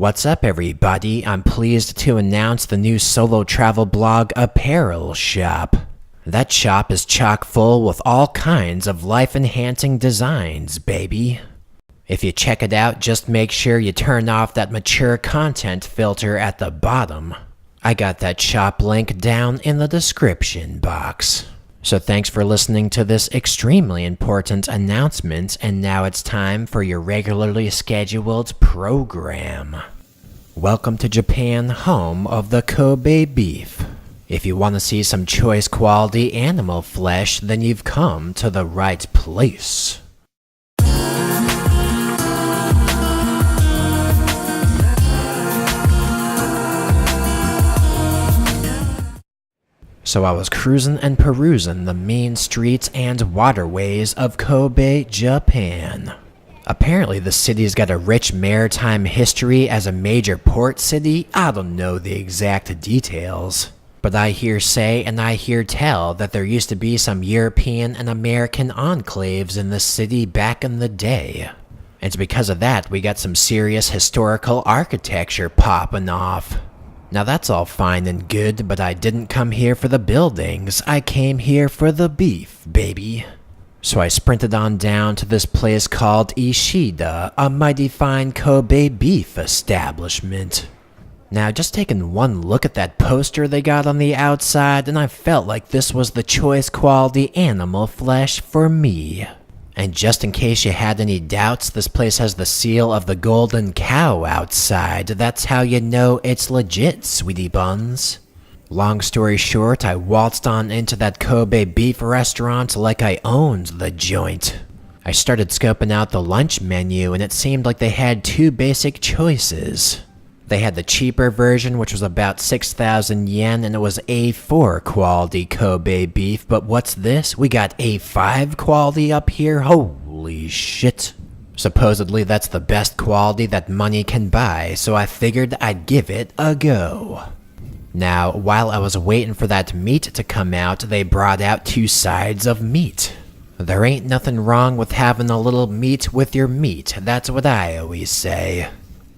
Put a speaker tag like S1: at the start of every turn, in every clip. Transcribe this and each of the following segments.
S1: What's up everybody? I'm pleased to announce the new solo travel blog apparel shop. That shop is chock full with all kinds of life-enhancing designs, baby. If you check it out, just make sure you turn off that mature content filter at the bottom. I got that shop link down in the description box. So thanks for listening to this extremely important announcement, and now it's time for your regularly scheduled program. Welcome to Japan, home of the Kobe beef. If you want to see some choice quality animal flesh, then you've come to the right place. So I was cruising and perusing the mean streets and waterways of Kobe, Japan. Apparently the city's got a rich maritime history as a major port city. I don't know the exact details, but I hear say and I hear tell that there used to be some European and American enclaves in the city back in the day. And because of that, we got some serious historical architecture popping off. Now that's all fine and good, but I didn't come here for the buildings, I came here for the beef, baby. So I sprinted on down to this place called Ishida, a mighty fine Kobe beef establishment. Now just taking one look at that poster they got on the outside, and I felt like this was the choice quality animal flesh for me. And just in case you had any doubts, this place has the seal of the golden cow outside. That's how you know it's legit, sweetie buns. Long story short, I waltzed on into that Kobe beef restaurant like I owned the joint. I started scoping out the lunch menu, and it seemed like they had two basic choices. They had the cheaper version, which was about 6,000 yen, and it was A4 quality Kobe beef, but what's this? We got A5 quality up here? Holy shit. Supposedly that's the best quality that money can buy, so I figured I'd give it a go. Now, while I was waiting for that meat to come out, they brought out two sides of meat. There ain't nothing wrong with having a little meat with your meat, that's what I always say.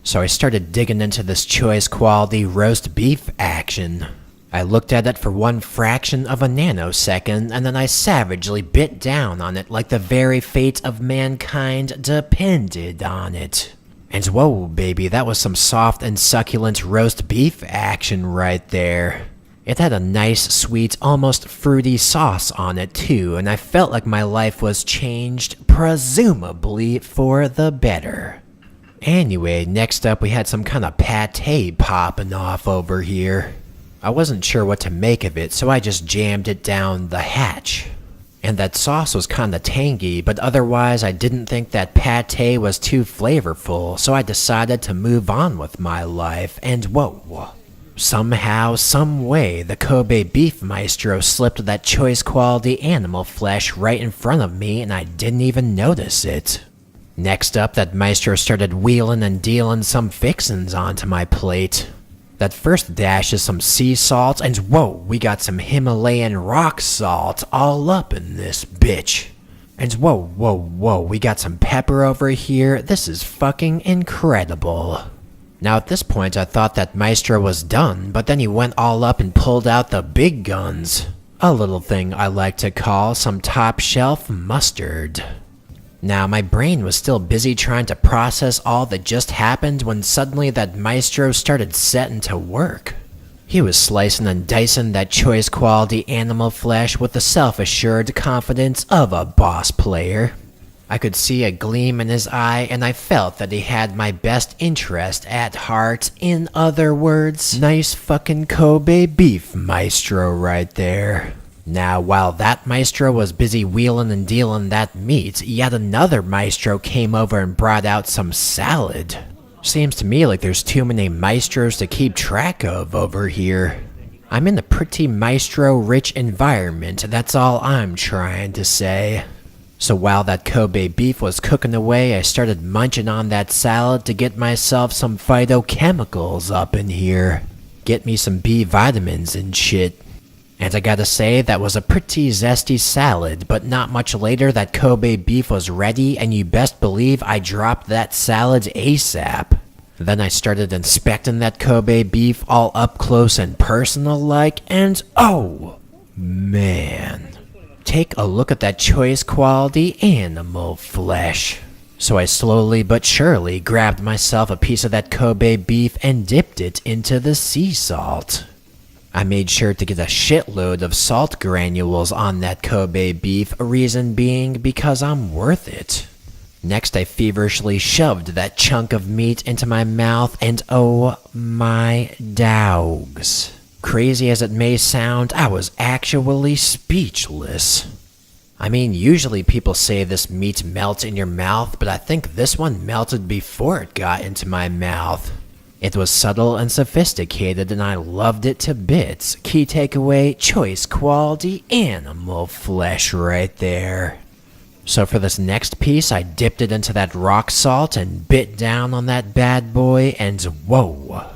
S1: So I started digging into this choice quality roast beef action. I looked at it for one fraction of a nanosecond, and then I savagely bit down on it like the very fate of mankind depended on it. And whoa baby, that was some soft and succulent roast beef action right there. It had a nice, sweet, almost fruity sauce on it too, and I felt like my life was changed, presumably for the better. Anyway, next up we had some kind of pate popping off over here. I wasn't sure what to make of it, so I just jammed it down the hatch. And that sauce was kinda tangy, but otherwise I didn't think that pate was too flavorful, so I decided to move on with my life, and whoa. Somehow, some way, the Kobe beef maestro slipped that choice quality animal flesh right in front of me, and I didn't even notice it. Next up, that maestro started wheeling and dealing some fixins onto my plate. That first dash is some sea salt, and whoa, we got some Himalayan rock salt all up in this bitch. And whoa, we got some pepper over here. This is fucking incredible. Now at this point I thought that maestro was done, but then he went all up and pulled out the big guns. A little thing I like to call some top shelf mustard. Now, my brain was still busy trying to process all that just happened when suddenly that maestro started setting to work. He was slicing and dicing that choice quality animal flesh with the self-assured confidence of a boss player. I could see a gleam in his eye, and I felt that he had my best interest at heart. In other words, nice fucking Kobe beef maestro right there. Now, while that maestro was busy wheeling and dealing that meat, yet another maestro came over and brought out some salad. Seems to me like there's too many maestros to keep track of over here. I'm in a pretty maestro-rich environment, that's all I'm trying to say. So while that Kobe beef was cooking away, I started munching on that salad to get myself some phytochemicals up in here. Get me some B vitamins and shit. And I gotta say, that was a pretty zesty salad, but not much later that Kobe beef was ready, and you best believe I dropped that salad ASAP. Then I started inspecting that Kobe beef all up close and personal like, and oh man. Take a look at that choice quality animal flesh. So I slowly but surely grabbed myself a piece of that Kobe beef and dipped it into the sea salt. I made sure to get a shitload of salt granules on that Kobe beef, reason being because I'm worth it. Next I feverishly shoved that chunk of meat into my mouth and oh my dogs. Crazy as it may sound, I was actually speechless. I mean, usually people say this meat melts in your mouth, but I think this one melted before it got into my mouth. It was subtle and sophisticated and I loved it to bits. Key takeaway, choice quality animal flesh right there. So for this next piece, I dipped it into that rock salt and bit down on that bad boy and whoa.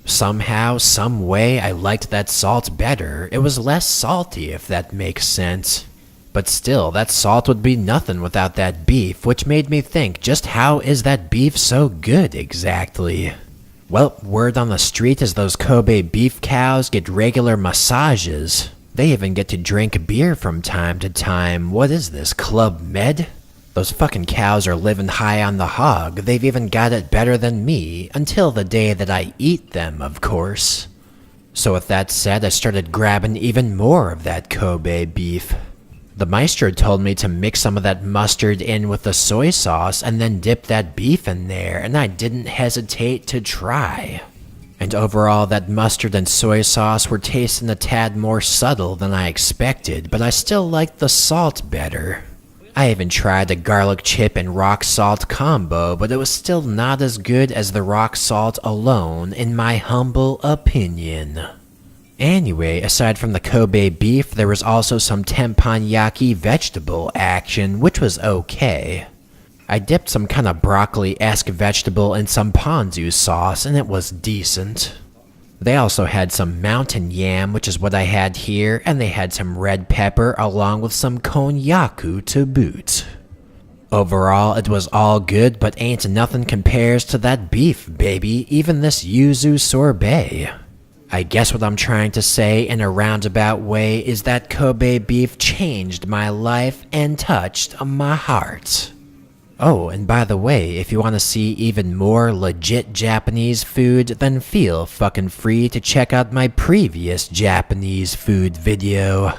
S1: Somehow, some way, I liked that salt better. It was less salty, if that makes sense. But still, that salt would be nothing without that beef, which made me think, just how is that beef so good exactly? Well, word on the street is those Kobe beef cows get regular massages. They even get to drink beer from time to time. What is this, Club Med? Those fucking cows are living high on the hog. They've even got it better than me, until the day that I eat them, of course. So with that said, I started grabbing even more of that Kobe beef. The maestro told me to mix some of that mustard in with the soy sauce and then dip that beef in there, and I didn't hesitate to try. And overall, that mustard and soy sauce were tasting a tad more subtle than I expected, but I still liked the salt better. I even tried a garlic chip and rock salt combo, but it was still not as good as the rock salt alone, in my humble opinion. Anyway, aside from the Kobe beef, there was also some teppanyaki vegetable action, which was okay. I dipped some kind of broccoli-esque vegetable in some ponzu sauce, and it was decent. They also had some mountain yam, which is what I had here, and they had some red pepper along with some konnyaku to boot. Overall, it was all good, but ain't nothing compares to that beef, baby, even this yuzu sorbet. I guess what I'm trying to say in a roundabout way is that Kobe beef changed my life and touched my heart. Oh, and by the way, if you want to see even more legit Japanese food, then feel fucking free to check out my previous Japanese food video.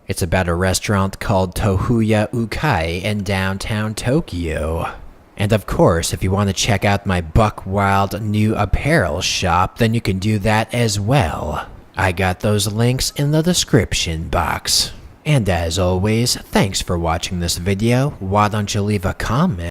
S1: It's about a restaurant called Tohuya Ukai in downtown Tokyo. And of course, if you want to check out my buck wild new apparel shop, then you can do that as well. I got those links in the description box. And as always, thanks for watching this video. Why don't you leave a comment?